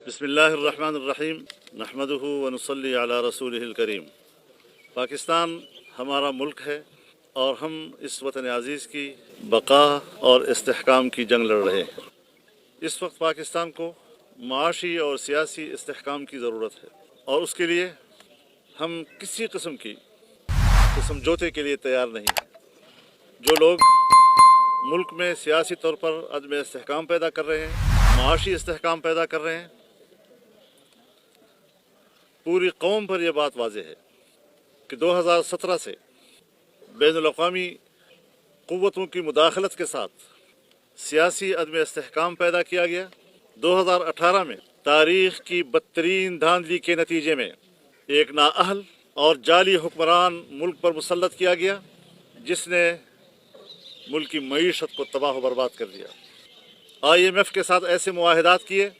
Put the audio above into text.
बिस्मिल्लाहिर्रहमानिर्रहीम नहमदुहु व नुसल्ली अला रसूलिहिल करीम। पाकिस्तान हमारा मुल्क है और हम इस वतन अज़ीज़ की बका और इस्तेहकाम की जंग लड़ रहे हैं। इस वक्त पाकिस्तान को माशी और सियासी इस्तेहकाम की ज़रूरत है और उसके लिए हम किसी किस्म की समझौते के लिए तैयार नहीं हैं। जो लोग मुल्क में सियासी तौर पर अदम इस्तेहकाम पैदा कर रहे हैं, माशी इस्तेहकाम पैदा कर रहे हैं, पूरी कौम पर यह बात वाज़ेह है कि 2017 से बैनुल-अक़वामी क़ुव्वतों की मुदाखलत के साथ सियासी अदम इस्तेहकाम पैदा किया गया। 2018 में तारीख़ की बदतरीन धांधली के नतीजे में एक नाअहल और जाली हुक्मरान मुल्क पर मुसल्लत किया गया, जिसने मुल्क की मईशत को तबाह व बर्बाद कर दिया। IMF के साथ ऐसे मुआहदात किए